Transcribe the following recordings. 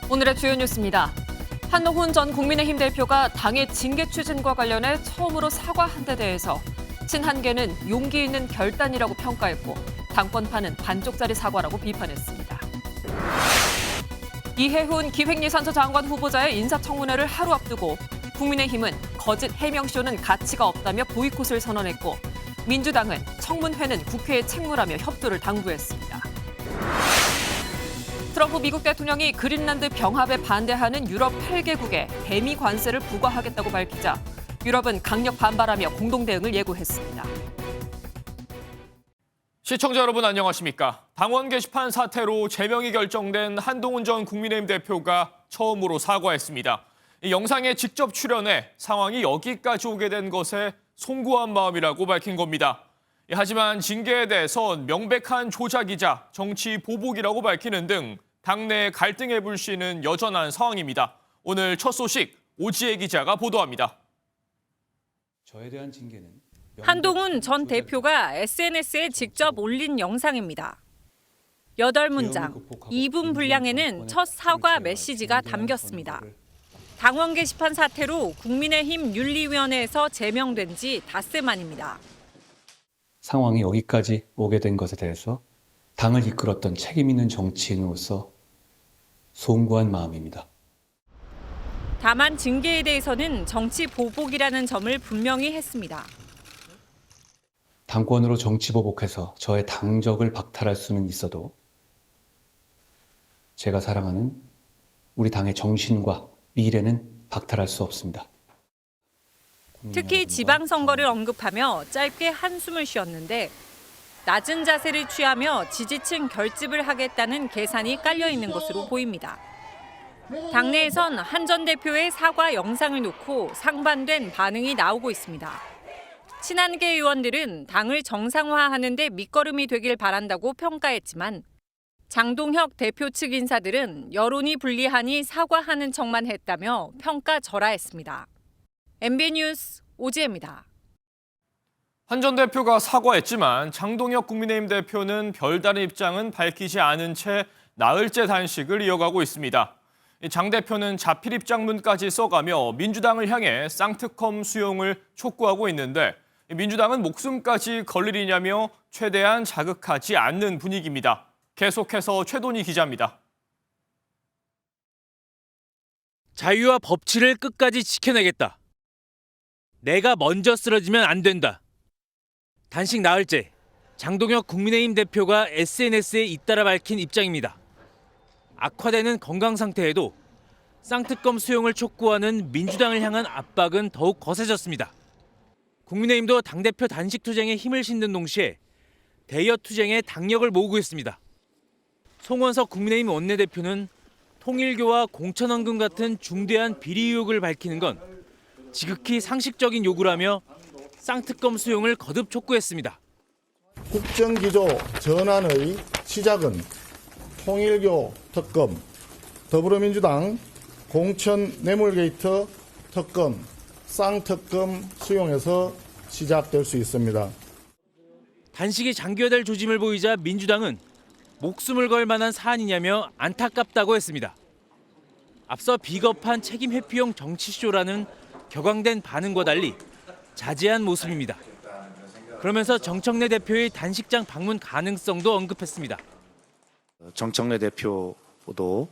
오늘의 주요 뉴스입니다. 한동훈 전 국민의힘 대표가 당의 징계 추진과 관련해 처음으로 사과한 데 대해서 친한계는 용기 있는 결단이라고 평가했고 당권파는 반쪽짜리 사과라고 비판했습니다. 이해훈 기획예산처 장관 후보자의 인사청문회를 하루 앞두고 국민의힘은 거짓 해명쇼는 가치가 없다며 보이콧을 선언했고 민주당은 청문회는 국회에 책무라며 협조를 당부했습니다. 트럼프 미국 대통령이 그린란드 병합에 반대하는 유럽 8개국에 대미 관세를 부과하겠다고 밝히자 유럽은 강력 반발하며 공동 대응을 예고했습니다. 시청자 여러분 안녕하십니까? 당원 게시판 사태로 제명이 결정된 한동훈 전 국민의힘 대표가 처음으로 사과했습니다. 이 영상에 직접 출연해 상황이 여기까지 오게 된 것에 송구한 마음이라고 밝힌 겁니다. 하지만 징계에 대해선 명백한 조작이자 정치 보복이라고 밝히는 등 당내 갈등의 불씨는 여전한 상황입니다. 오늘 첫 소식 오지혜 기자가 보도합니다. 저에 대한 징계는 한동훈 전 대표가 SNS에 직접 올린 영상입니다. 8문장, 2분 분량에는 첫 사과 메시지가 담겼습니다. 당원 게시판 사태로 국민의힘 윤리위원회에서 제명된 지 닷새 만입니다. 상황이 여기까지 오게 된 것에 대해서 당을 이끌었던 책임 있는 정치인으로서 송구한 마음입니다. 다만 징계에 대해서는 정치 보복이라는 점을 분명히 했습니다. 당권으로 정치 보복해서 저의 당적을 박탈할 수는 있어도 제가 사랑하는 우리 당의 정신과 미래는 박탈할 수 없습니다. 특히 지방선거를 언급하며 짧게 한숨을 쉬었는데 낮은 자세를 취하며 지지층 결집을 하겠다는 계산이 깔려 있는 것으로 보입니다. 당내에선 한 전 대표의 사과 영상을 놓고 상반된 반응이 나오고 있습니다. 친한계 의원들은 당을 정상화하는 데 밑거름이 되길 바란다고 평가했지만 장동혁 대표 측 인사들은 여론이 불리하니 사과하는 척만 했다며 평가절하했습니다. MBN 뉴스 오지혜입니다. 한 전 대표가 사과했지만 장동혁 국민의힘 대표는 별다른 입장은 밝히지 않은 채 나흘째 단식을 이어가고 있습니다. 장 대표는 자필 입장문까지 써가며 민주당을 향해 쌍특검 수용을 촉구하고 있는데 민주당은 목숨까지 걸리리냐며 최대한 자극하지 않는 분위기입니다. 계속해서 최돈희 기자입니다. 자유와 법치를 끝까지 지켜내겠다. 내가 먼저 쓰러지면 안 된다. 단식 나흘째, 장동혁 국민의힘 대표가 SNS에 잇따라 밝힌 입장입니다. 악화되는 건강 상태에도 쌍특검 수용을 촉구하는 민주당을 향한 압박은 더욱 거세졌습니다. 국민의힘도 당대표 단식 투쟁에 힘을 싣는 동시에 대여 투쟁에 당력을 모으고 있습니다. 송원석 국민의힘 원내대표는 통일교와 공천원금 같은 중대한 비리 의혹을 밝히는 건 지극히 상식적인 요구라며 쌍특검 수용을 거듭 촉구했습니다. 국정기조 전환의 시작은 통일교 특검, 더불어민주당 공천 뇌물게이트 특검, 쌍특검 수용에서 시작될 수 있습니다. 단식이 장기화될 조짐을 보이자 민주당은 목숨을 걸 만한 사안이냐며 안타깝다고 했습니다. 앞서 비겁한 책임 회피용 정치쇼라는 격앙된 반응과 달리 자제한 모습입니다. 그러면서 정청래 대표의 단식장 방문 가능성도 언급했습니다. 정청래 대표도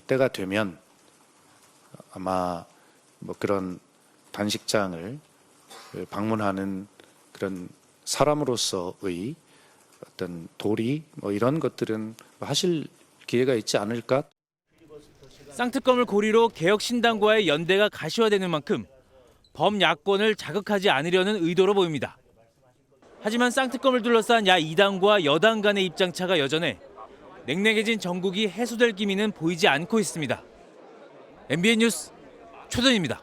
때가 되면 아마 그런 단식장을 방문하는 그런 사람으로서의 어떤 도리 이런 것들은 하실 기회가 있지 않을까? 쌍특검을 고리로 개혁신당과의 연대가 가시화되는 만큼 범야권을 자극하지 않으려는 의도로 보입니다. 하지만 쌍특검을 둘러싼 야2당과 여당 간의 입장차가 여전해 냉랭해진 정국이 해소될 기미는 보이지 않고 있습니다. MBN 뉴스 최돈희입니다.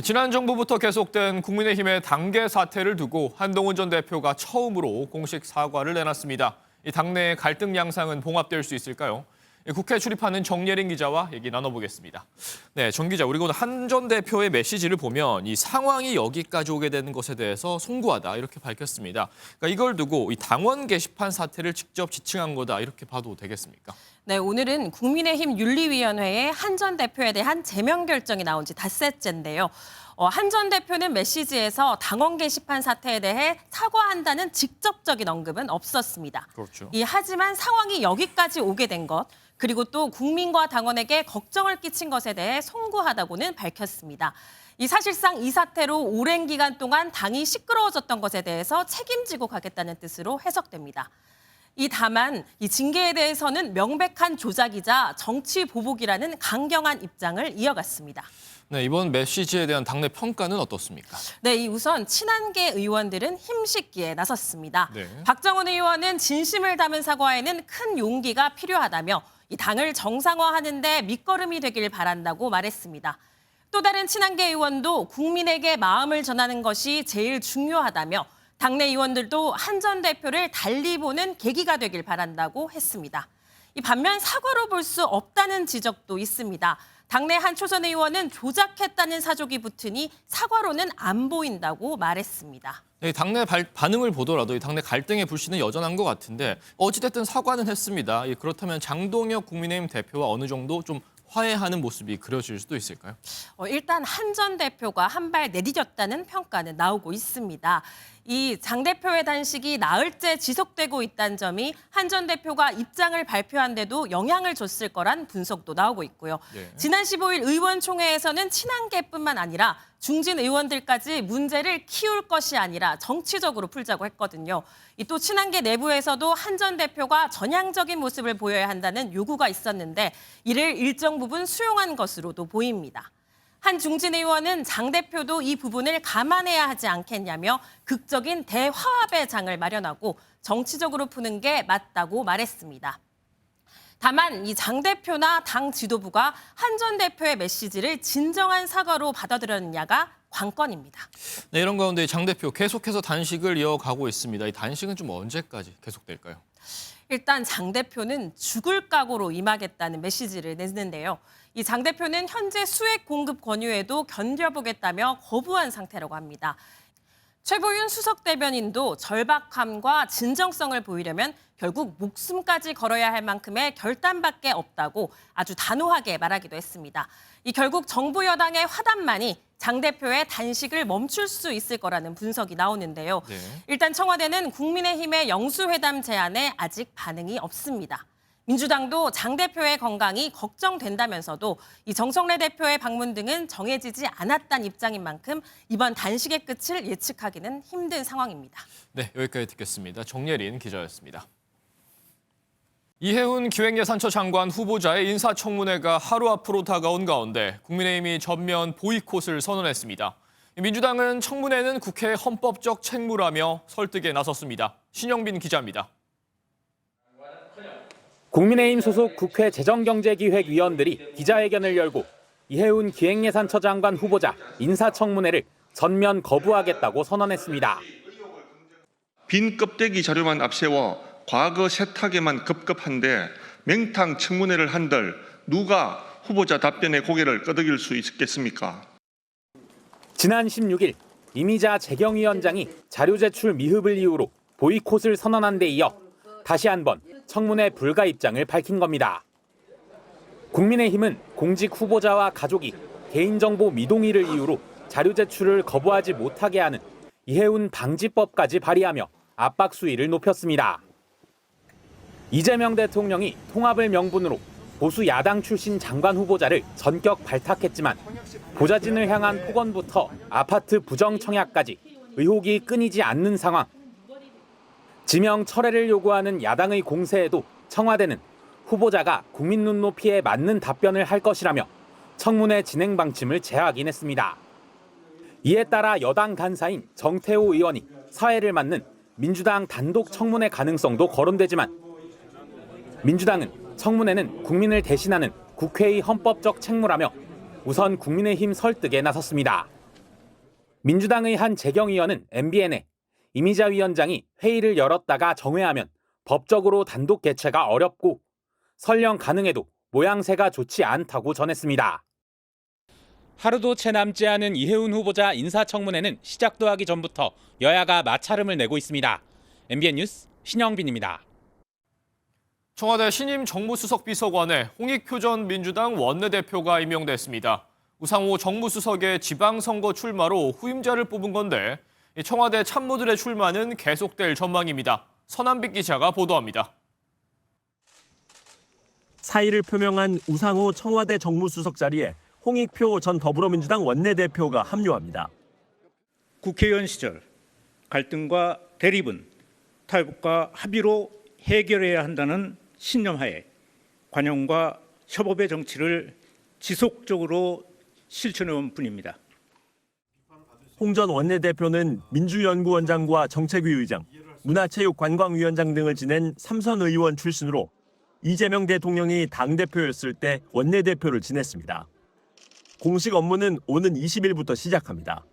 지난 정부부터 계속된 국민의힘의 당계 사태를 두고 한동훈 전 대표가 처음으로 공식 사과를 내놨습니다. 이 당내의 갈등 양상은 봉합될 수 있을까요? 국회 출입하는 정예린 기자와 얘기 나눠보겠습니다. 네, 정 기자, 우리가 오늘 한 전 대표의 메시지를 보면 이 상황이 여기까지 오게 되는 것에 대해서 송구하다 이렇게 밝혔습니다. 그러니까 이걸 두고 이 당원 게시판 사태를 직접 지칭한 거다 이렇게 봐도 되겠습니까? 네, 오늘은 국민의힘 윤리위원회에 한 전 대표에 대한 제명 결정이 나온 지 닷새째인데요. 한 전 대표는 메시지에서 당원 게시판 사태에 대해 사과한다는 직접적인 언급은 없었습니다. 그렇죠. 하지만 상황이 여기까지 오게 된 것, 그리고 또 국민과 당원에게 걱정을 끼친 것에 대해 송구하다고는 밝혔습니다. 사실상 이 사태로 오랜 기간 동안 당이 시끄러워졌던 것에 대해서 책임지고 가겠다는 뜻으로 해석됩니다. 다만 이 징계에 대해서는 명백한 조작이자 정치 보복이라는 강경한 입장을 이어갔습니다. 네, 이번 메시지에 대한 당내 평가는 어떻습니까? 네, 우선 친한계 의원들은 힘싣기에 나섰습니다. 네. 박정원 의원은 진심을 담은 사과에는 큰 용기가 필요하다며 이 당을 정상화하는 데 밑거름이 되길 바란다고 말했습니다. 또 다른 친한계 의원도 국민에게 마음을 전하는 것이 제일 중요하다며 당내 의원들도 한 전 대표를 달리 보는 계기가 되길 바란다고 했습니다. 반면 사과로 볼 수 없다는 지적도 있습니다. 당내 한 초선 의원은 조작했다는 사족이 붙으니 사과로는 안 보인다고 말했습니다. 네, 당내 반응을 보더라도 이 당내 갈등의 불씨는 여전한 것 같은데 어찌됐든 사과는 했습니다. 그렇다면 장동혁 국민의힘 대표와 어느 정도 좀 화해하는 모습이 그려질 수도 있을까요? 일단 한 전 대표가 한 발 내디뎠다는 평가는 나오고 있습니다. 장 대표의 단식이 나흘째 지속되고 있다는 점이 한 전 대표가 입장을 발표한 데도 영향을 줬을 거란 분석도 나오고 있고요. 네. 지난 15일 의원총회에서는 친한계뿐만 아니라 중진 의원들까지 문제를 키울 것이 아니라 정치적으로 풀자고 했거든요. 또 친한계 내부에서도 한 전 대표가 전향적인 모습을 보여야 한다는 요구가 있었는데 이를 일정 부분 수용한 것으로도 보입니다. 한 중진 의원은 장 대표도 이 부분을 감안해야 하지 않겠냐며 극적인 대화합의 장을 마련하고 정치적으로 푸는 게 맞다고 말했습니다. 다만 장 대표나 당 지도부가 한 전 대표의 메시지를 진정한 사과로 받아들였느냐가 관건입니다. 네, 이런 가운데 장 대표 계속해서 단식을 이어가고 있습니다. 이 단식은 좀 언제까지 계속될까요? 일단 장 대표는 죽을 각오로 임하겠다는 메시지를 냈는데요. 장 대표는 현재 수액 공급 권유에도 견뎌보겠다며 거부한 상태라고 합니다. 최보윤 수석 대변인도 절박함과 진정성을 보이려면 결국 목숨까지 걸어야 할 만큼의 결단밖에 없다고 아주 단호하게 말하기도 했습니다. 결국 정부 여당의 화답만이 장 대표의 단식을 멈출 수 있을 거라는 분석이 나오는데요. 네. 일단 청와대는 국민의힘의 영수회담 제안에 아직 반응이 없습니다. 민주당도 장 대표의 건강이 걱정된다면서도 정청래 대표의 방문 등은 정해지지 않았다는 입장인 만큼 이번 단식의 끝을 예측하기는 힘든 상황입니다. 네, 여기까지 듣겠습니다. 정예린 기자였습니다. 이해훈 기획예산처 장관 후보자의 인사청문회가 하루 앞으로 다가온 가운데 국민의힘이 전면 보이콧을 선언했습니다. 민주당은 청문회는 국회의 헌법적 책무라며 설득에 나섰습니다. 신영빈 기자입니다. 국민의힘 소속 국회 재정경제기획위원들이 기자회견을 열고 이해훈 기획예산처 장관 후보자 인사청문회를 전면 거부하겠다고 선언했습니다. 빈 껍데기 자료만 앞세워 과거 세탁에만 급급한데 맹탕 청문회를 한들 누가 후보자 답변에 고개를 끄덕일 수 있겠습니까? 지난 16일 이미자 재경위원장이 자료 제출 미흡을 이유로 보이콧을 선언한 데 이어 다시 한번 청문회 불가 입장을 밝힌 겁니다. 국민의힘은 공직 후보자와 가족이 개인정보 미동의를 이유로 자료 제출을 거부하지 못하게 하는 이해훈 방지법까지 발의하며 압박 수위를 높였습니다. 이재명 대통령이 통합을 명분으로 보수 야당 출신 장관 후보자를 전격 발탁했지만 보좌진을 향한 폭언부터 아파트 부정 청약까지 의혹이 끊이지 않는 상황. 지명 철회를 요구하는 야당의 공세에도 청와대는 후보자가 국민 눈높이에 맞는 답변을 할 것이라며 청문회 진행 방침을 재확인 했습니다. 이에 따라 여당 간사인 정태호 의원이 사회를 맡는 민주당 단독 청문회 가능성도 거론되지만 민주당은 청문회는 국민을 대신하는 국회의 헌법적 책무라며 우선 국민의힘 설득에 나섰습니다. 민주당의 한 재경위원은 MBN에 이미자 위원장이 회의를 열었다가 정회하면 법적으로 단독 개최가 어렵고 설령 가능해도 모양새가 좋지 않다고 전했습니다. 하루도 채 남지 않은 이해운 후보자 인사청문회는 시작도 하기 전부터 여야가 맞차름을 내고 있습니다. MBN 뉴스 신영빈입니다. 청와대 신임 정무수석 비서관에 홍익표 전 민주당 원내대표가 임명됐습니다. 우상호 정무수석의 지방선거 출마로 후임자를 뽑은 건데 청와대 참모들의 출마는 계속될 전망입니다. 서남빛 기자가 보도합니다. 사의를 표명한 우상호 청와대 정무수석 자리에 홍익표 전 더불어민주당 원내대표가 합류합니다. 국회의원 시절 갈등과 대립은 타협과 합의로 해결해야 한다는 신념하에 관용과 협업의 정치를 지속적으로 실천해온 분입니다. 홍 전 원내대표는 민주연구원장과 정책위 의장, 문화체육관광위원장 등을 지낸 삼선 의원 출신으로 이재명 대통령이 당대표였을 때 원내대표를 지냈습니다. 공식 업무는 오는 20일부터 시작합니다.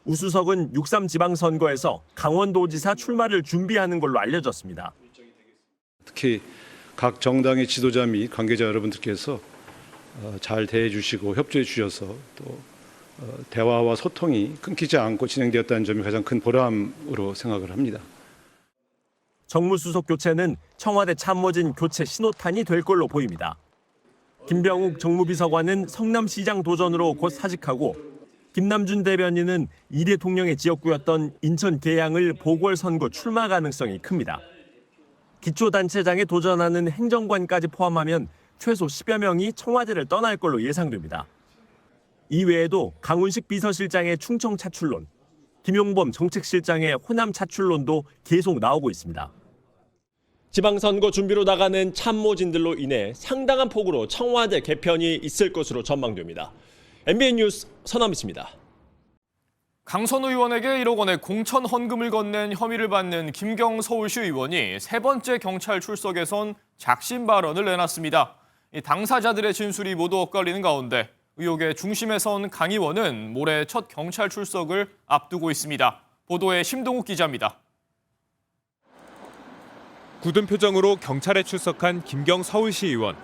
우 수석은 6.3 지방선거에서 강원도지사 출마를 준비하는 걸로 알려졌습니다. 특히 각 정당의 지도자 및 관계자 여러분들께서 잘 대해 주시고 협조해 주셔서 또 대화와 소통이 끊기지 않고 진행되었다는 점이 가장 큰 보람으로 생각을 합니다. 정무수석 교체는 청와대 참모진 교체 신호탄이 될 걸로 보입니다. 김병욱 정무비서관은 성남시장 도전으로 곧 사직하고 김남준 대변인은 이 대통령의 지역구였던 인천 계양을 보궐선거 출마 가능성이 큽니다. 기초단체장에 도전하는 행정관까지 포함하면 최소 10여 명이 청와대를 떠날 걸로 예상됩니다. 이외에도 강훈식 비서실장의 충청 차출론, 김용범 정책실장의 호남 차출론도 계속 나오고 있습니다. 지방선거 준비로 나가는 참모진들로 인해 상당한 폭으로 청와대 개편이 있을 것으로 전망됩니다. MBN 뉴스 서남희입니다. 강선 의원에게 1억 원의 공천 헌금을 건넨 혐의를 받는 김경 서울시 의원이 세 번째 경찰 출석에선 작심 발언을 내놨습니다. 당사자들의 진술이 모두 엇갈리는 가운데 의혹의 중심에 선 강 의원은 모레 첫 경찰 출석을 앞두고 있습니다. 보도에 심동욱 기자입니다. 굳은 표정으로 경찰에 출석한 김경 서울시 의원.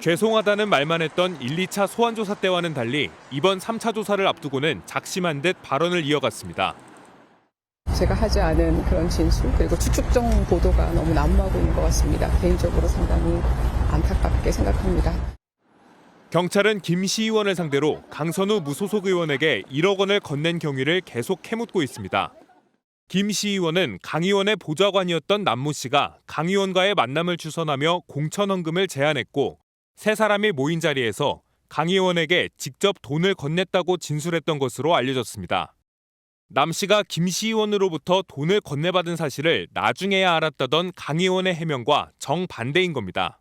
죄송하다는 말만 했던 1, 2차 소환조사 때와는 달리 이번 3차 조사를 앞두고는 작심한 듯 발언을 이어갔습니다. 제가 하지 않은 그런 진술 그리고 추측성 보도가 너무 난무하고 있는 것 같습니다. 개인적으로 상당히 안타깝게 생각합니다. 경찰은 김 시 의원을 상대로 강선우 무소속 의원에게 1억 원을 건넨 경위를 계속 캐묻고 있습니다. 김 시 의원은 강 의원의 보좌관이었던 남모 씨가 강 의원과의 만남을 주선하며 공천 헌금을 제안했고 세 사람이 모인 자리에서 강 의원에게 직접 돈을 건넸다고 진술했던 것으로 알려졌습니다. 남 씨가 김 시 의원으로부터 돈을 건네받은 사실을 나중에야 알았다던 강 의원의 해명과 정반대인 겁니다.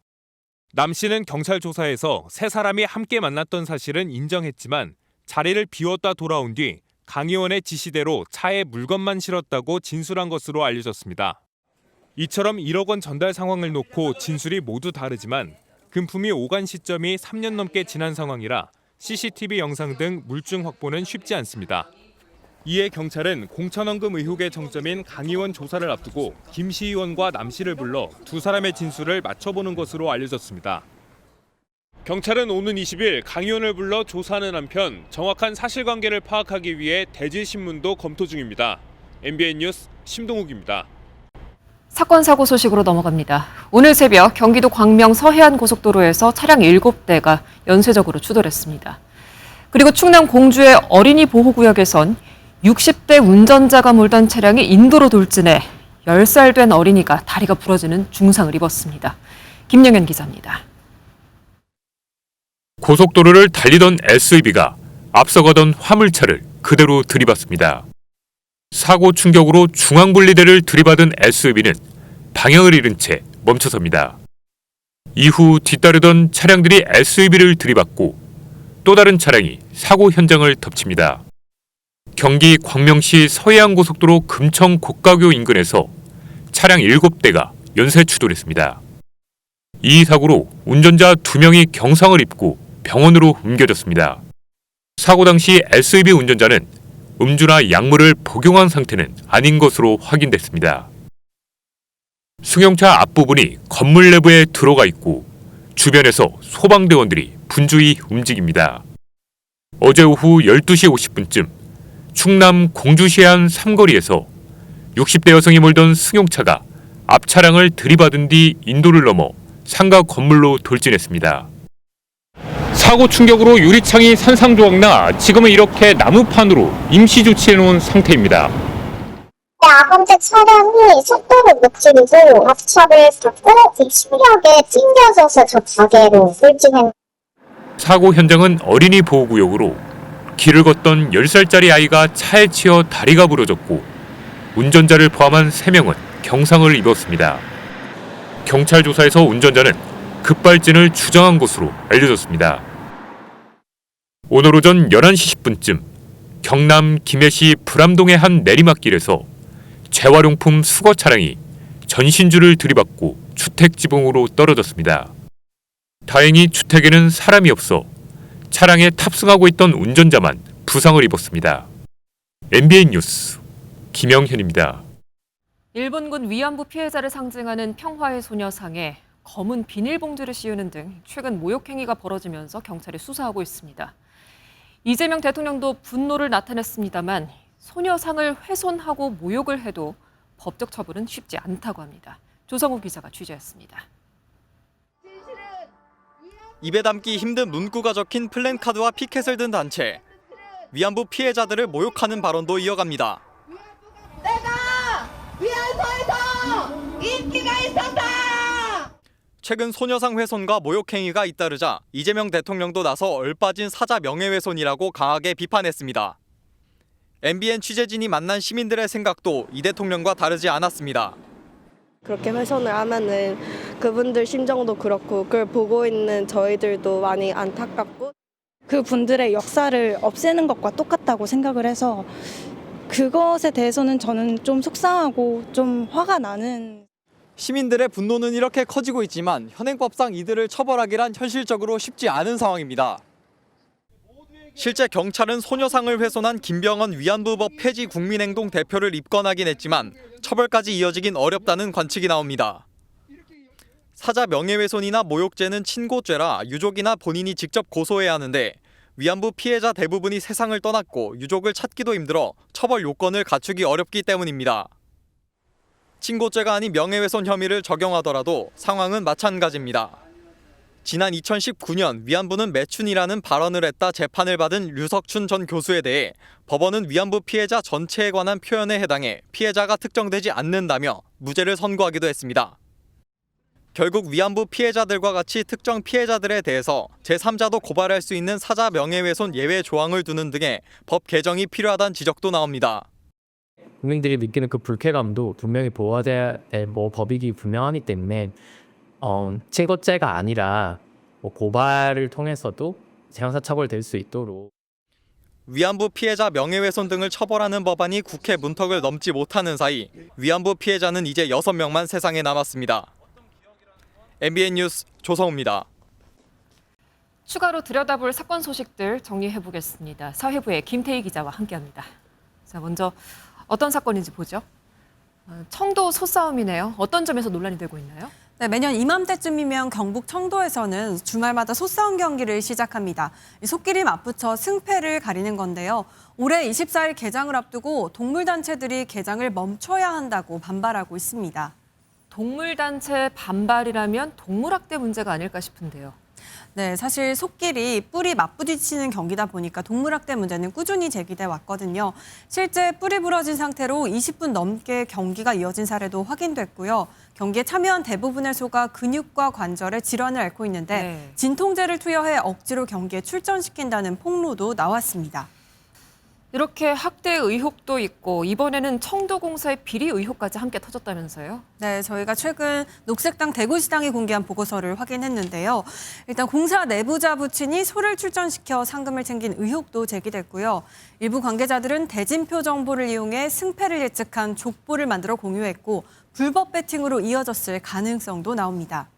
남 씨는 경찰 조사에서 세 사람이 함께 만났던 사실은 인정했지만 자리를 비웠다 돌아온 뒤 강 의원의 지시대로 차에 물건만 실었다고 진술한 것으로 알려졌습니다. 이처럼 1억 원 전달 상황을 놓고 진술이 모두 다르지만 금품이 오간 시점이 3년 넘게 지난 상황이라 CCTV 영상 등 물증 확보는 쉽지 않습니다. 이에 경찰은 공천헌금 의혹의 정점인 강 의원 조사를 앞두고 김 시 의원과 남 씨를 불러 두 사람의 진술을 맞춰보는 것으로 알려졌습니다. 경찰은 오는 20일 강 의원을 불러 조사하는 한편 정확한 사실관계를 파악하기 위해 대질 신문도 검토 중입니다. MBN 뉴스 심동욱입니다. 사건 사고 소식으로 넘어갑니다. 오늘 새벽 경기도 광명 서해안 고속도로에서 차량 7대가 연쇄적으로 추돌했습니다. 그리고 충남 공주의 어린이 보호구역에선 60대 운전자가 몰던 차량이 인도로 돌진해 10살 된 어린이가 다리가 부러지는 중상을 입었습니다. 김영현 기자입니다. 고속도로를 달리던 SUV가 앞서가던 화물차를 그대로 들이받습니다. 사고 충격으로 중앙분리대를 들이받은 SUV는 방향을 잃은 채 멈춰섭니다. 이후 뒤따르던 차량들이 SUV를 들이받고 또 다른 차량이 사고 현장을 덮칩니다. 경기 광명시 서해안고속도로 금청 곡가교 인근에서 차량 7대가 연쇄 추돌했습니다. 이 사고로 운전자 2명이 경상을 입고 병원으로 옮겨졌습니다. 사고 당시 SUV 운전자는 음주나 약물을 복용한 상태는 아닌 것으로 확인됐습니다. 승용차 앞부분이 건물 내부에 들어가 있고 주변에서 소방대원들이 분주히 움직입니다. 어제 오후 12시 50분쯤 충남 공주시의 한 삼거리에서 60대 여성이 몰던 승용차가 앞 차량을 들이받은 뒤 인도를 넘어 상가 건물로 돌진했습니다. 사고 충격으로 유리창이 산상조각나 지금은 이렇게 나무판으로 임시 조치해놓은 상태입니다. 아범죄 차량이 속도를 못 줄이고 앞차를 잡고 심하게 찡겨져서 저 가게로 돌진했. 사고 현장은 어린이 보호구역으로 길을 걷던 10살짜리 아이가 차에 치여 다리가 부러졌고 운전자를 포함한 3명은 경상을 입었습니다. 경찰 조사에서 운전자는 급발진을 주장한 것으로 알려졌습니다. 오늘 오전 11시 10분쯤 경남 김해시 불암동의 한 내리막길에서 재활용품 수거 차량이 전신주를 들이받고 주택 지붕으로 떨어졌습니다. 다행히 주택에는 사람이 없어 차량에 탑승하고 있던 운전자만 부상을 입었습니다. MBN 뉴스 김영현입니다. 일본군 위안부 피해자를 상징하는 평화의 소녀상에 검은 비닐봉지를 씌우는 등 최근 모욕행위가 벌어지면서 경찰이 수사하고 있습니다. 이재명 대통령도 분노를 나타냈습니다만 소녀상을 훼손하고 모욕을 해도 법적 처벌은 쉽지 않다고 합니다. 조성우 기자가 취재했습니다. 입에 담기 힘든 문구가 적힌 플랜카드와 피켓을 든 단체. 위안부 피해자들을 모욕하는 발언도 이어갑니다. 내가 위안소에서 인기가 있었다! 최근 소녀상 훼손과 모욕행위가 잇따르자 이재명 대통령도 나서 얼빠진 사자 명예훼손이라고 강하게 비판했습니다. MBN 취재진이 만난 시민들의 생각도 이 대통령과 다르지 않았습니다. 그렇게 훼손을 하면은 그분들 심정도 그렇고 그걸 보고 있는 저희들도 많이 안타깝고 그분들의 역사를 없애는 것과 똑같다고 생각을 해서 그것에 대해서는 저는 좀 속상하고 좀 화가 나는. 시민들의 분노는 이렇게 커지고 있지만 현행법상 이들을 처벌하기란 현실적으로 쉽지 않은 상황입니다. 실제 경찰은 소녀상을 훼손한 김병헌 위안부법 폐지 국민행동 대표를 입건하긴 했지만 처벌까지 이어지긴 어렵다는 관측이 나옵니다. 사자 명예훼손이나 모욕죄는 친고죄라 유족이나 본인이 직접 고소해야 하는데 위안부 피해자 대부분이 세상을 떠났고 유족을 찾기도 힘들어 처벌 요건을 갖추기 어렵기 때문입니다. 친고죄가 아닌 명예훼손 혐의를 적용하더라도 상황은 마찬가지입니다. 지난 2019년 위안부는 매춘이라는 발언을 했다 재판을 받은 류석춘 전 교수에 대해 법원은 위안부 피해자 전체에 관한 표현에 해당해 피해자가 특정되지 않는다며 무죄를 선고하기도 했습니다. 결국 위안부 피해자들과 같이 특정 피해자들에 대해서 제3자도 고발할 수 있는 사자 명예훼손 예외 조항을 두는 등의 법 개정이 필요하다는 지적도 나옵니다. 국민들이 느끼는 그 불쾌감도 분명히 보호해야 될 법이기 분명하기 때문에 친고죄가 아니라 고발을 통해서도 형사처벌될 수 있도록. 위안부 피해자 명예훼손 등을 처벌하는 법안이 국회 문턱을 넘지 못하는 사이 위안부 피해자는 이제 6명만 세상에 남았습니다. MBN 뉴스 조성우입니다. 추가로 들여다볼 사건 소식들 정리해보겠습니다. 사회부의 김태희 기자와 함께합니다. 자, 먼저 어떤 사건인지 보죠. 청도 소싸움이네요. 어떤 점에서 논란이 되고 있나요? 네, 매년 이맘때쯤이면 경북 청도에서는 주말마다 소싸움 경기를 시작합니다. 속길이 맞붙여 승패를 가리는 건데요. 올해 24일 개장을 앞두고 동물단체들이 개장을 멈춰야 한다고 반발하고 있습니다. 동물단체 반발이라면 동물학대 문제가 아닐까 싶은데요. 네, 사실 속길이 뿔이 맞부딪히는 경기다 보니까 동물학대 문제는 꾸준히 제기돼 왔거든요. 실제 뿔이 부러진 상태로 20분 넘게 경기가 이어진 사례도 확인됐고요. 경기에 참여한 대부분의 소가 근육과 관절에 질환을 앓고 있는데 진통제를 투여해 억지로 경기에 출전시킨다는 폭로도 나왔습니다. 이렇게 학대 의혹도 있고 이번에는 청도공사의 비리 의혹까지 함께 터졌다면서요? 네, 저희가 최근 녹색당 대구시당이 공개한 보고서를 확인했는데요. 일단 공사 내부자 부친이 소를 출전시켜 상금을 챙긴 의혹도 제기됐고요. 일부 관계자들은 대진표 정보를 이용해 승패를 예측한 족보를 만들어 공유했고 불법 배팅으로 이어졌을 가능성도 나옵니다.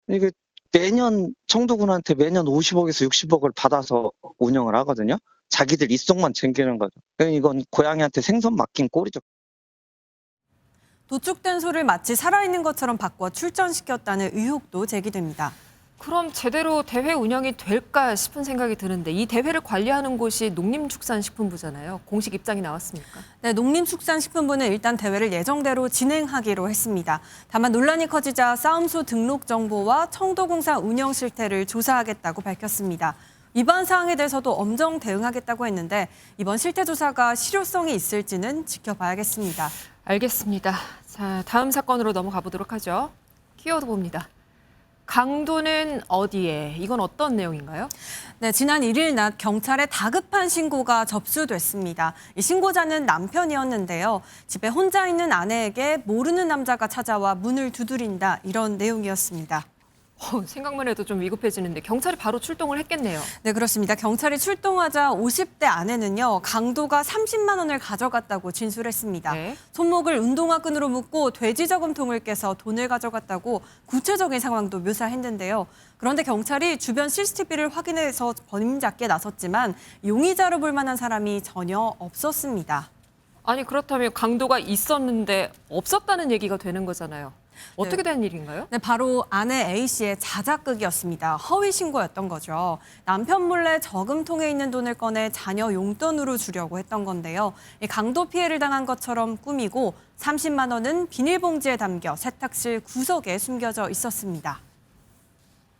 이게 매년 청도군한테 매년 50억에서 60억을 받아서 운영을 하거든요. 자기들 입속만 챙기는 거죠. 이건 고양이한테 생선 맡긴 꼴이죠. 도축된 소를 마치 살아있는 것처럼 바꿔 출전시켰다는 의혹도 제기됩니다. 그럼 제대로 대회 운영이 될까 싶은 생각이 드는데 이 대회를 관리하는 곳이 농림축산식품부잖아요. 공식 입장이 나왔습니까? 네, 농림축산식품부는 일단 대회를 예정대로 진행하기로 했습니다. 다만 논란이 커지자 싸움소 등록 정보와 청도공사 운영 실태를 조사하겠다고 밝혔습니다. 위반 사항에 대해서도 엄정 대응하겠다고 했는데 이번 실태 조사가 실효성이 있을지는 지켜봐야겠습니다. 알겠습니다. 자, 다음 사건으로 넘어가 보도록 하죠. 키워드 봅니다. 강도는 어디에? 이건 어떤 내용인가요? 네, 지난 1일 낮 경찰에 다급한 신고가 접수됐습니다. 이 신고자는 남편이었는데요. 집에 혼자 있는 아내에게 모르는 남자가 찾아와 문을 두드린다 이런 내용이었습니다. 생각만 해도 좀 위급해지는데 경찰이 바로 출동을 했겠네요. 네, 그렇습니다. 경찰이 출동하자 50대 아내는요. 강도가 30만 원을 가져갔다고 진술했습니다. 네. 손목을 운동화 끈으로 묶고 돼지 저금통을 깨서 돈을 가져갔다고 구체적인 상황도 묘사했는데요. 그런데 경찰이 주변 CCTV를 확인해서 범인잡기에 나섰지만 용의자로 볼 만한 사람이 전혀 없었습니다. 아니 그렇다면 강도가 있었는데 없었다는 얘기가 되는 거잖아요. 어떻게 된 일인가요? 네, 바로 아내 A씨의 자작극이었습니다. 허위 신고였던 거죠. 남편 몰래 저금통에 있는 돈을 꺼내 자녀 용돈으로 주려고 했던 건데요. 강도 피해를 당한 것처럼 꾸미고 30만 원은 비닐봉지에 담겨 세탁실 구석에 숨겨져 있었습니다.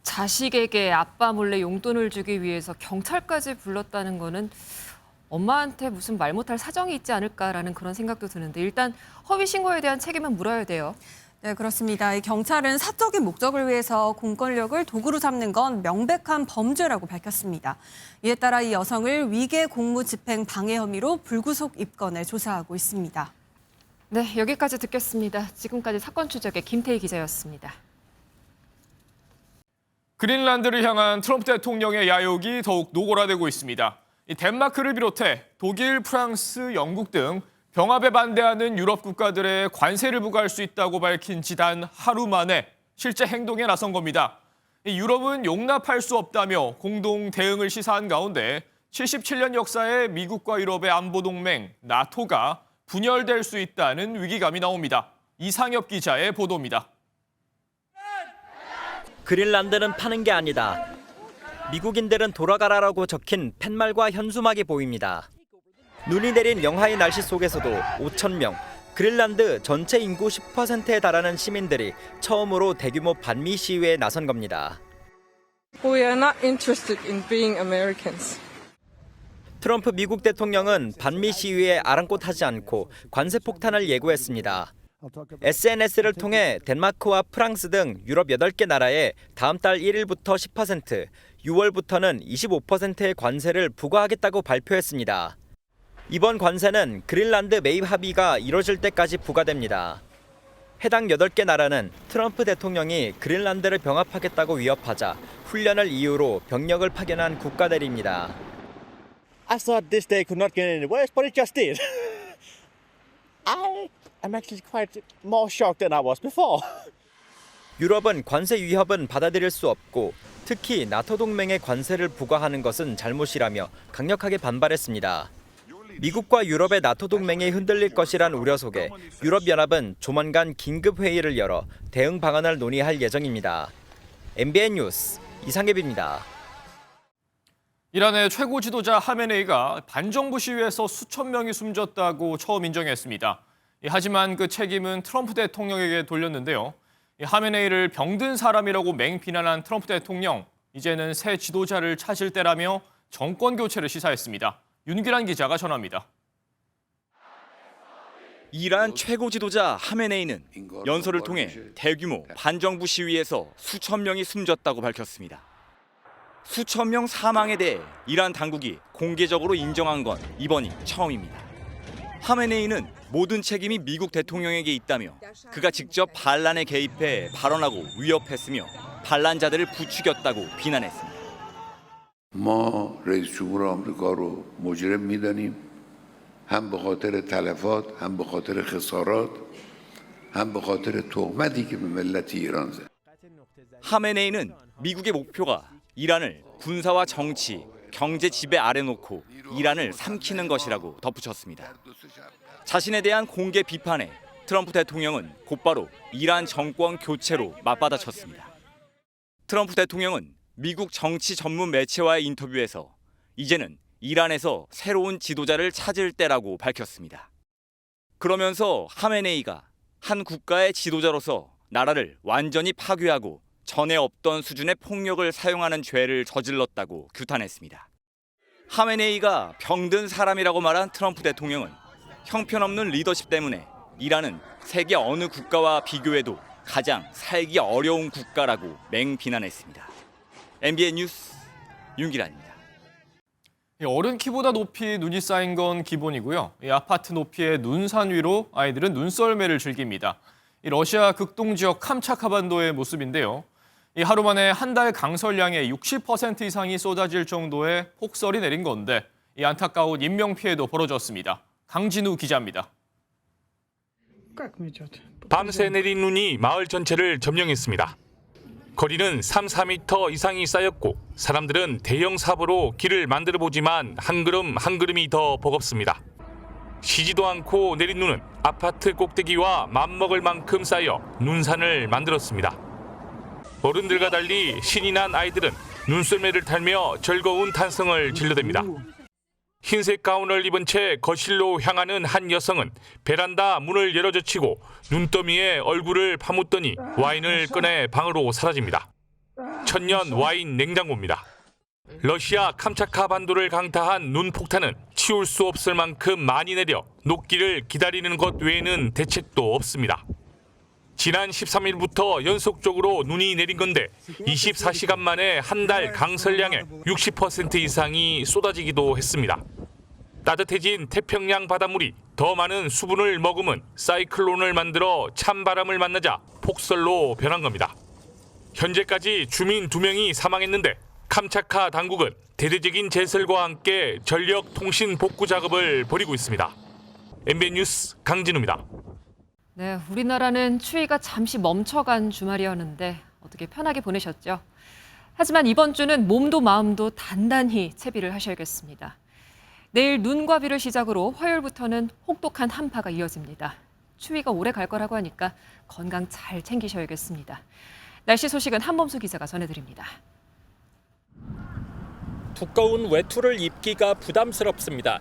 자식에게 아빠 몰래 용돈을 주기 위해서 경찰까지 불렀다는 거는 엄마한테 무슨 말 못할 사정이 있지 않을까라는 그런 생각도 드는데 일단 허위 신고에 대한 책임은 물어야 돼요. 네, 그렇습니다. 이 경찰은 사적인 목적을 위해서 공권력을 도구로 삼는 건 명백한 범죄라고 밝혔습니다. 이에 따라 이 여성을 위계 공무 집행 방해 혐의로 불구속 입건해 조사하고 있습니다. 네, 여기까지 듣겠습니다. 지금까지 사건 추적의 김태희 기자였습니다. 그린란드를 향한 트럼프 대통령의 야욕이 더욱 노골화되고 있습니다. 덴마크를 비롯해 독일, 프랑스, 영국 등 병합에 반대하는 유럽 국가들의 관세를 부과할 수 있다고 밝힌 지 단 하루 만에 실제 행동에 나선 겁니다. 유럽은 용납할 수 없다며 공동 대응을 시사한 가운데 77년 역사의 미국과 유럽의 안보 동맹 나토가 분열될 수 있다는 위기감이 나옵니다. 이상엽 기자의 보도입니다. 그린란드는 파는 게 아니다. 미국인들은 돌아가라라고 적힌 팻말과 현수막이 보입니다. 눈이 내린 영하의 날씨 속에서도 5천 명, 그린란드 전체 인구 10%에 달하는 시민들이 처음으로 대규모 반미 시위에 나선 겁니다. We are not interested in being Americans. 트럼프 미국 대통령은 반미 시위에 아랑곳하지 않고 관세 폭탄을 예고했습니다. SNS를 통해 덴마크와 프랑스 등 유럽 8개 나라에 다음 달 1일부터 10%, 6월부터는 25%의 관세를 부과하겠다고 발표했습니다. 이번 관세는 그린란드 매입 합의가 이뤄질 때까지 부과됩니다. 해당 8개 나라는 트럼프 대통령이 그린란드를 병합하겠다고 위협하자 훈련을 이유로 병력을 파견한 국가들입니다. I thought this day could not get any worse, but it just did. I am actually quite more shocked than I was before. 유럽은 관세 위협은 받아들일 수 없고 특히 나토 동맹에 관세를 부과하는 것은 잘못이라며 강력하게 반발했습니다. 미국과 유럽의 나토 동맹이 흔들릴 것이란 우려 속에 유럽연합은 조만간 긴급 회의를 열어 대응 방안을 논의할 예정입니다. MBN 뉴스 이상엽입니다. 이란의 최고 지도자 하메네이가 반정부 시위에서 수천 명이 숨졌다고 처음 인정했습니다. 하지만 그 책임은 트럼프 대통령에게 돌렸는데요. 하메네이를 병든 사람이라고 맹비난한 트럼프 대통령, 이제는 새 지도자를 찾을 때라며 정권 교체를 시사했습니다. 윤기란 기자가 전합니다. 이란 최고 지도자 하메네이는 연설을 통해 대규모 반정부 시위에서 수천 명이 숨졌다고 밝혔습니다. 수천 명 사망에 대해 이란 당국이 공개적으로 인정한 건 이번이 처음입니다. 하메네이는 모든 책임이 미국 대통령에게 있다며 그가 직접 반란에 개입해 발언하고 위협했으며 반란자들을 부추겼다고 비난했습니다. ما رئیس جمهور آمریکا رو مجرم می‌دانیم هم به خاطر تلفات هم به خاطر خسارات هم به خاطر تهمتی که به ملت ایران زد. 하메네이는 미국의 목표가 이란을 군사와 정치, 경제 지배 아래 놓고 이란을 삼키는 것이라고 덧붙였습니다. 자신에 대한 공개 비판에 트럼프 대통령은 곧바로 이란 정권 교체로 맞받아쳤습니다. 트럼프 대통령은 미국 정치 전문 매체와의 인터뷰에서 이제는 이란에서 새로운 지도자를 찾을 때라고 밝혔습니다. 그러면서 하메네이가 한 국가의 지도자로서 나라를 완전히 파괴하고 전에 없던 수준의 폭력을 사용하는 죄를 저질렀다고 규탄했습니다. 하메네이가 병든 사람이라고 말한 트럼프 대통령은 형편없는 리더십 때문에 이란은 세계 어느 국가와 비교해도 가장 살기 어려운 국가라고 맹비난했습니다. MBN 뉴스 윤기란입니다. 어른 키보다 높이 눈이 쌓인 건 기본이고요. 아파트 높이의 눈산 위로 아이들은 눈썰매를 즐깁니다. 러시아 극동 지역 캄차카 반도의 모습인데요. 하루 만에 한 달 강설량의 60% 이상이 쏟아질 정도의 폭설이 내린 건데 안타까운 인명피해도 벌어졌습니다. 강진우 기자입니다. 밤새 내린 눈이 마을 전체를 점령했습니다. 거리는 3-4m 이상이 쌓였고 사람들은 대형 삽으로 길을 만들어보지만 한 걸음 한 걸음이 더 버겁습니다. 쉬지도 않고 내린 눈은 아파트 꼭대기와 맘먹을 만큼 쌓여 눈산을 만들었습니다. 어른들과 달리 신이 난 아이들은 눈썰매를 타며 즐거운 탄성을 질러댑니다. 흰색 가운을 입은 채 거실로 향하는 한 여성은 베란다 문을 열어젖히고 눈더미에 얼굴을 파묻더니 와인을 꺼내 방으로 사라집니다. 천년 와인 냉장고입니다. 러시아 캄차카 반도를 강타한 눈 폭탄은 치울 수 없을 만큼 많이 내려 녹기를 기다리는 것 외에는 대책도 없습니다. 지난 13일부터 연속적으로 눈이 내린 건데 24시간 만에 한 달 강설량의 60% 이상이 쏟아지기도 했습니다. 따뜻해진 태평양 바닷물이 더 많은 수분을 머금은 사이클론을 만들어 찬바람을 만나자 폭설로 변한 겁니다. 현재까지 주민 2명이 사망했는데 캄차카 당국은 대대적인 제설과 함께 전력 통신 복구 작업을 벌이고 있습니다. MBN 뉴스 강진우입니다. 네, 우리나라는 추위가 잠시 멈춰간 주말이었는데 어떻게 편하게 보내셨죠? 하지만 이번 주는 몸도 마음도 단단히 채비를 하셔야겠습니다. 내일 눈과 비를 시작으로 화요일부터는 혹독한 한파가 이어집니다. 추위가 오래 갈 거라고 하니까 건강 잘 챙기셔야겠습니다. 날씨 소식은 한범수 기자가 전해드립니다. 두꺼운 외투를 입기가 부담스럽습니다.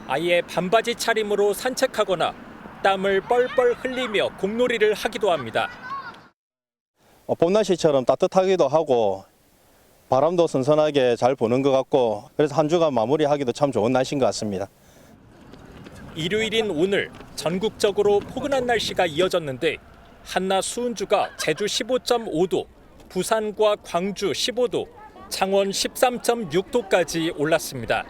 아예 반바지 차림으로 산책하거나 땀을 뻘뻘 흘리며 공놀이를 하기도 합니다. 봄 날씨처럼 따뜻하기도 하고 바람도 선선하게 잘 부는 것 같고 그래서 한 주간 마무리하기도 참 좋은 날씨인 것 같습니다. 일요일인 오늘 전국적으로 포근한 날씨가 이어졌는데 한낮 수은주가 제주 15.5도, 부산과 광주 15도, 창원 13.6도까지 올랐습니다.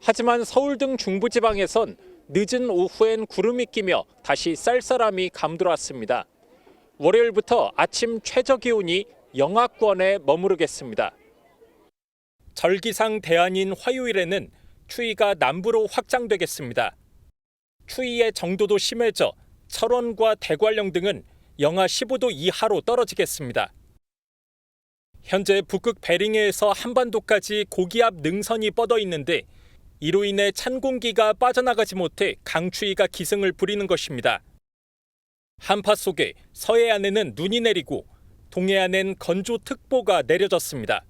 하지만 서울 등 중부지방에선 늦은 오후엔 구름이 끼며 다시 쌀쌀함이 감돌았습니다. 월요일부터 아침 최저 기온이 영하권에 머무르겠습니다. 절기상 대안인 화요일에는 추위가 남부로 확장되겠습니다. 추위의 정도도 심해져 철원과 대관령 등은 영하 15도 이하로 떨어지겠습니다. 현재 북극 베링해에서 한반도까지 고기압 능선이 뻗어 있는데 이로 인해 찬 공기가 빠져나가지 못해 강추위가 기승을 부리는 것입니다. 한파 속에 서해안에는 눈이 내리고 동해안엔 건조특보가 내려졌습니다.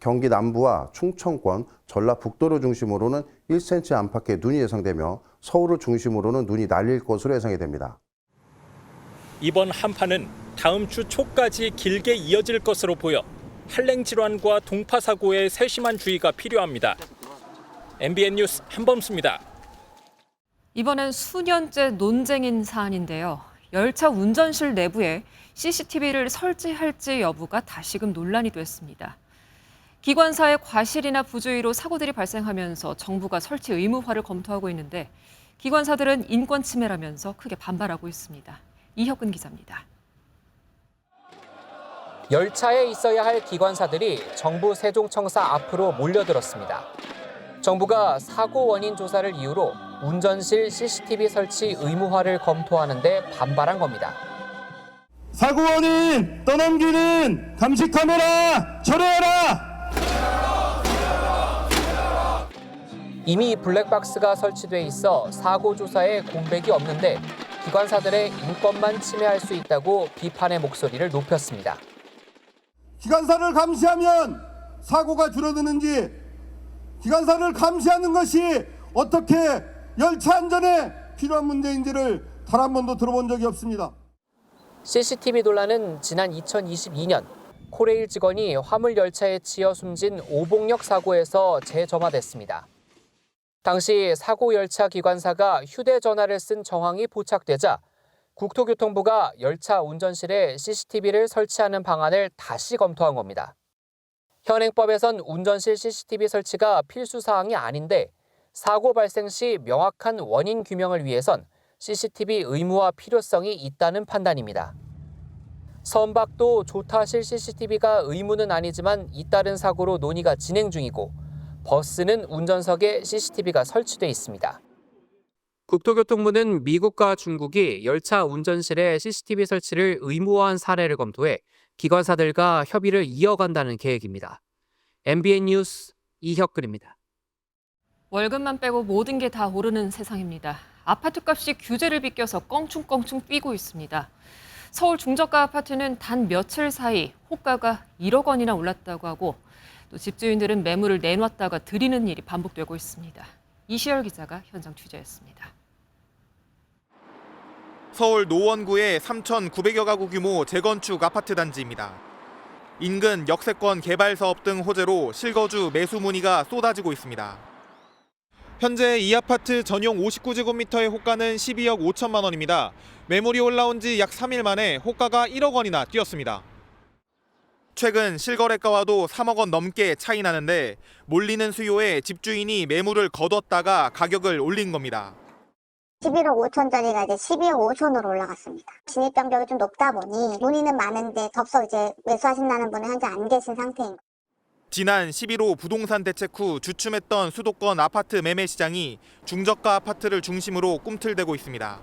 경기 남부와 충청권, 전라북도를 중심으로는 1cm 안팎의 눈이 예상되며 서울을 중심으로는 눈이 날릴 것으로 예상이 됩니다. 이번 한파는 다음 주 초까지 길게 이어질 것으로 보여 한랭 질환과 동파 사고에 세심한 주의가 필요합니다. MBN 뉴스 한범수입니다. 이번엔 수년째 논쟁인 사안인데요. 열차 운전실 내부에 CCTV를 설치할지 여부가 다시금 논란이 됐습니다. 기관사의 과실이나 부주의로 사고들이 발생하면서 정부가 설치 의무화를 검토하고 있는데 기관사들은 인권 침해라면서 크게 반발하고 있습니다. 이혁근 기자입니다. 열차에 있어야 할 기관사들이 정부 세종청사 앞으로 몰려들었습니다. 정부가 사고 원인 조사를 이유로 운전실 CCTV 설치 의무화를 검토하는 데 반발한 겁니다. 사고 원인 떠넘기는 감시 카메라 철회해라! 이미 블랙박스가 설치돼 있어 사고 조사에 공백이 없는데 기관사들의 인권만 침해할 수 있다고 비판의 목소리를 높였습니다. 기관사를 감시하면 사고가 줄어드는지, 기관사를 감시하는 것이 어떻게 열차 안전에 필요한 문제인지를 단 한 번도 들어본 적이 없습니다. CCTV 논란은 지난 2022년 코레일 직원이 화물 열차에 치여 숨진 오봉역 사고에서 재점화됐습니다. 당시 사고 열차 기관사가 휴대전화를 쓴 정황이 포착되자 국토교통부가 열차 운전실에 CCTV를 설치하는 방안을 다시 검토한 겁니다. 현행법에선 운전실 CCTV 설치가 필수 사항이 아닌데 사고 발생 시 명확한 원인 규명을 위해선 CCTV 의무화 필요성이 있다는 판단입니다. 선박도 조타실 CCTV가 의무는 아니지만 잇따른 사고로 논의가 진행 중이고 버스는 운전석에 CCTV가 설치돼 있습니다. 국토교통부는 미국과 중국이 열차 운전실에 CCTV 설치를 의무화한 사례를 검토해 기관사들과 협의를 이어간다는 계획입니다. MBN 뉴스 이혁근입니다. 월급만 빼고 모든 게 다 오르는 세상입니다. 아파트값이 규제를 비껴서 껑충껑충 뛰고 있습니다. 서울 중저가 아파트는 단 며칠 사이 호가가 1억 원이나 올랐다고 하고 또 집주인들은 매물을 내놨다가 들이는 일이 반복되고 있습니다. 이시열 기자가 현장 취재했습니다. 서울 노원구의 3,900여 가구 규모 재건축 아파트 단지입니다. 인근 역세권 개발 사업 등 호재로 실거주 매수 문의가 쏟아지고 있습니다. 현재 이 아파트 전용 59제곱미터의 호가는 12억 5천만 원입니다. 매물이 올라온 지 약 3일 만에 호가가 1억 원이나 뛰었습니다. 최근 실거래가와도 3억 원 넘게 차이 나는데 몰리는 수요에 집주인이 매물을 거뒀다가 가격을 올린 겁니다. 11억 5천짜리가 이제 12억 5천으로 올라갔습니다. 진입 장벽이 좀 높다 보니 문의는 많은데 덥석 이제 매수하신다는 분은 현재 안 계신 상태입니다. 지난 11호 부동산 대책 후 주춤했던 수도권 아파트 매매 시장이 중저가 아파트를 중심으로 꿈틀대고 있습니다.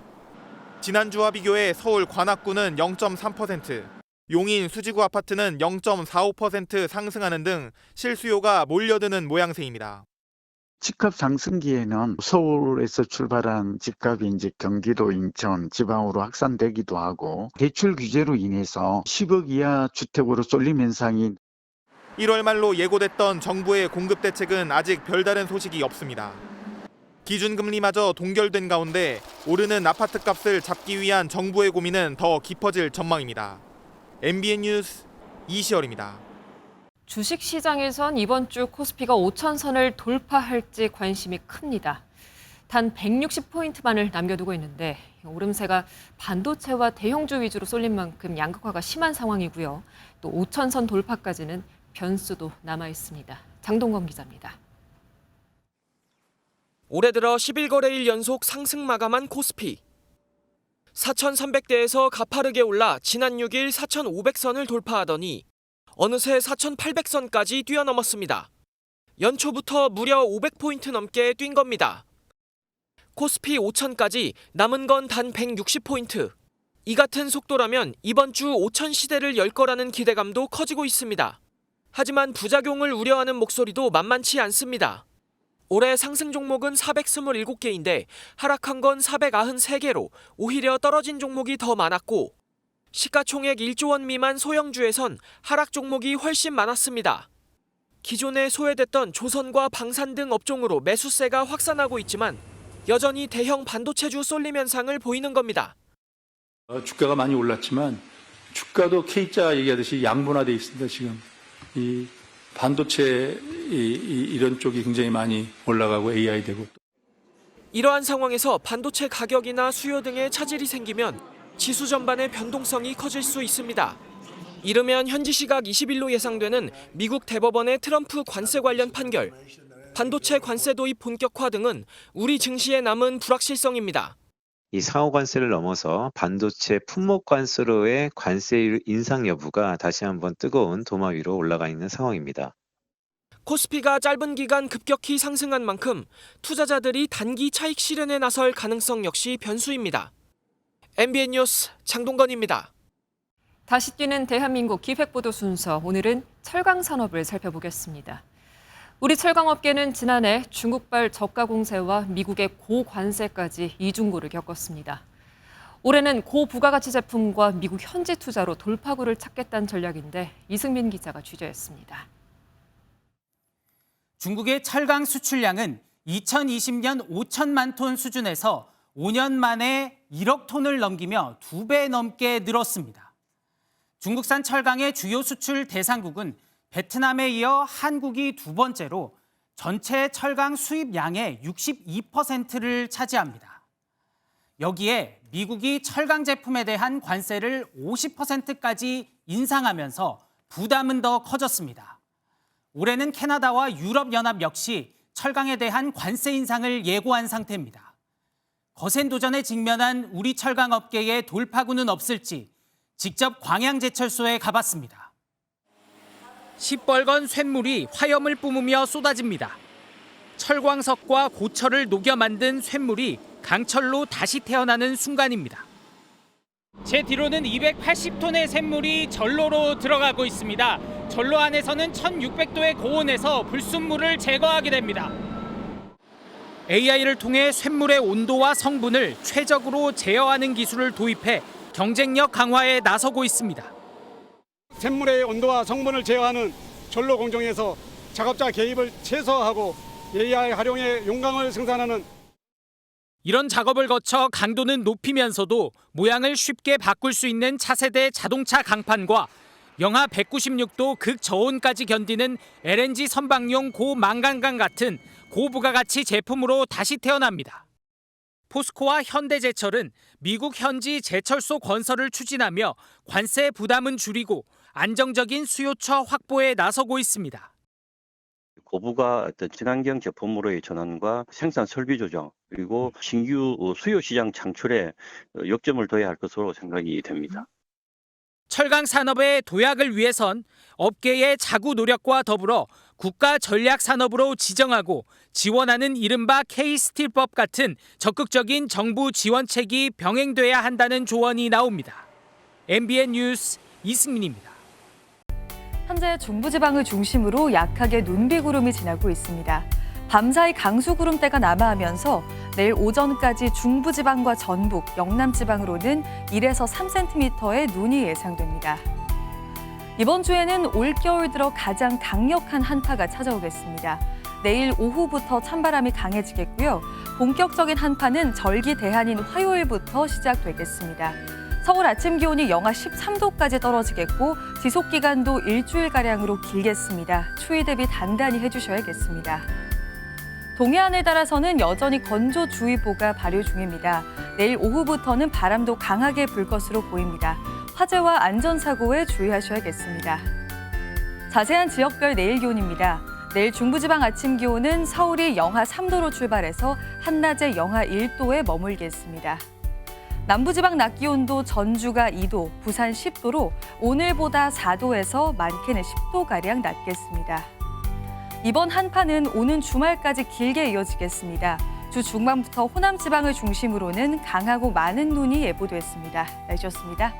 지난주와 비교해 서울 관악구는 0.3%, 용인 수지구 아파트는 0.45% 상승하는 등 실수요가 몰려드는 모양새입니다. 집값 상승기에는 서울에서 출발한 집값이 이제 경기도, 인천, 지방으로 확산되기도 하고 대출 규제로 인해서 10억 이하 주택으로 쏠림 현상이 1월 말로 예고됐던 정부의 공급 대책은 아직 별다른 소식이 없습니다. 기준금리마저 동결된 가운데 오르는 아파트값을 잡기 위한 정부의 고민은 더 깊어질 전망입니다. MBN 뉴스 이시열입니다. 주식시장에선 이번 주 코스피가 5천선을 돌파할지 관심이 큽니다. 단 160포인트만을 남겨두고 있는데 오름세가 반도체와 대형주 위주로 쏠린 만큼 양극화가 심한 상황이고요. 또 5천선 돌파까지는 변수도 남아 있습니다. 장동건 기자입니다. 올해 들어 11거래일 연속 상승 마감한 코스피. 4,300대에서 가파르게 올라 지난 6일 4,500선을 돌파하더니 어느새 4,800선까지 뛰어넘었습니다. 연초부터 무려 500포인트 넘게 뛴 겁니다. 코스피 5천까지 남은 건 단 160포인트. 이 같은 속도라면 이번 주 5천 시대를 열 거라는 기대감도 커지고 있습니다. 하지만 부작용을 우려하는 목소리도 만만치 않습니다. 올해 상승 종목은 427개인데 하락한 건 493개로 오히려 떨어진 종목이 더 많았고 시가총액 1조 원 미만 소형주에선 하락 종목이 훨씬 많았습니다. 기존에 소외됐던 조선과 방산 등 업종으로 매수세가 확산하고 있지만 여전히 대형 반도체주 쏠림 현상을 보이는 겁니다. 주가가 많이 올랐지만 주가도 K자 얘기하듯이 양분화돼 있습니다. 지금 이 반도체 이런 쪽이 굉장히 많이 올라가고 AI 되고. 이러한 상황에서 반도체 가격이나 수요 등의 차질이 생기면 지수 전반의 변동성이 커질 수 있습니다. 이르면 현지 시각 20일로 예상되는 미국 대법원의 트럼프 관세 관련 판결, 반도체 관세 도입 본격화 등은 우리 증시에 남은 불확실성입니다. 이 상호관세를 넘어서 반도체 품목관세로의 관세 인상 여부가 다시 한번 뜨거운 도마 위로 올라가 있는 상황입니다. 코스피가 짧은 기간 급격히 상승한 만큼 투자자들이 단기 차익 실현에 나설 가능성 역시 변수입니다. MBN 뉴스 장동건입니다. 다시 뛰는 대한민국 기획보도 순서, 오늘은 철강 산업을 살펴보겠습니다. 우리 철강업계는 지난해 중국발 저가 공세와 미국의 고관세까지 이중고를 겪었습니다. 올해는 고부가가치 제품과 미국 현지 투자로 돌파구를 찾겠다는 전략인데 이승민 기자가 취재했습니다. 중국의 철강 수출량은 2020년 5천만 톤 수준에서 5년 만에 1억 톤을 넘기며 2배 넘게 늘었습니다. 중국산 철강의 주요 수출 대상국은 베트남에 이어 한국이 두 번째로 전체 철강 수입량의 62%를 차지합니다. 여기에 미국이 철강 제품에 대한 관세를 50%까지 인상하면서 부담은 더 커졌습니다. 올해는 캐나다와 유럽연합 역시 철강에 대한 관세 인상을 예고한 상태입니다. 거센 도전에 직면한 우리 철강업계의 돌파구는 없을지 직접 광양제철소에 가봤습니다. 시뻘건 쇳물이 화염을 뿜으며 쏟아집니다. 철광석과 고철을 녹여 만든 쇳물이 강철로 다시 태어나는 순간입니다. 제 뒤로는 280톤의 쇳물이 전로로 들어가고 있습니다. 전로 안에서는 1600도의 고온에서 불순물을 제거하게 됩니다. AI를 통해 쇳물의 온도와 성분을 최적으로 제어하는 기술을 도입해 경쟁력 강화에 나서고 있습니다. 쇳물의 온도와 성분을 제어하는 전로 공정에서 작업자 개입을 최소화하고 AI 활용해 용광을 생산하는 이런 작업을 거쳐 강도는 높이면서도 모양을 쉽게 바꿀 수 있는 차세대 자동차 강판과 영하 196도 극저온까지 견디는 LNG 선박용 고망간강 같은 고부가가치 제품으로 다시 태어납니다. 포스코와 현대제철은 미국 현지 제철소 건설을 추진하며 관세 부담은 줄이고 안정적인 수요처 확보에 나서고 있습니다. 고부가 어떤 친환경 제품으로의 전환과 생산 설비 조정 그리고 신규 수요 시장 창출에 역점을 둬야 할 것으로 생각이 됩니다. 철강 산업의 도약을 위해선 업계의 자구 노력과 더불어 국가 전략 산업으로 지정하고 지원하는 이른바 K-스틸법 같은 적극적인 정부 지원책이 병행돼야 한다는 조언이 나옵니다. MBN 뉴스 이승민입니다. 현재 중부지방을 중심으로 약하게 눈비구름이 지나고 있습니다. 밤사이 강수구름대가 남하하면서 내일 오전까지 중부지방과 전북, 영남지방으로는 1에서 3cm의 눈이 예상됩니다. 이번 주에는 올겨울 들어 가장 강력한 한파가 찾아오겠습니다. 내일 오후부터 찬바람이 강해지겠고요. 본격적인 한파는 절기 대한인 화요일부터 시작되겠습니다. 서울 아침 기온이 영하 13도까지 떨어지겠고 지속 기간도 일주일가량으로 길겠습니다. 추위 대비 단단히 해주셔야겠습니다. 동해안을 따라서는 여전히 건조주의보가 발효 중입니다. 내일 오후부터는 바람도 강하게 불 것으로 보입니다. 화재와 안전사고에 주의하셔야겠습니다. 자세한 지역별 내일 기온입니다. 내일 중부지방 아침 기온은 서울이 영하 3도로 출발해서 한낮에 영하 1도에 머물겠습니다. 남부지방 낮 기온도 전주가 2도, 부산 10도로 오늘보다 4도에서 많게는 10도가량 낮겠습니다. 이번 한파는 오는 주말까지 길게 이어지겠습니다. 주 중반부터 호남 지방을 중심으로는 강하고 많은 눈이 예보됐습니다. 날씨였습니다.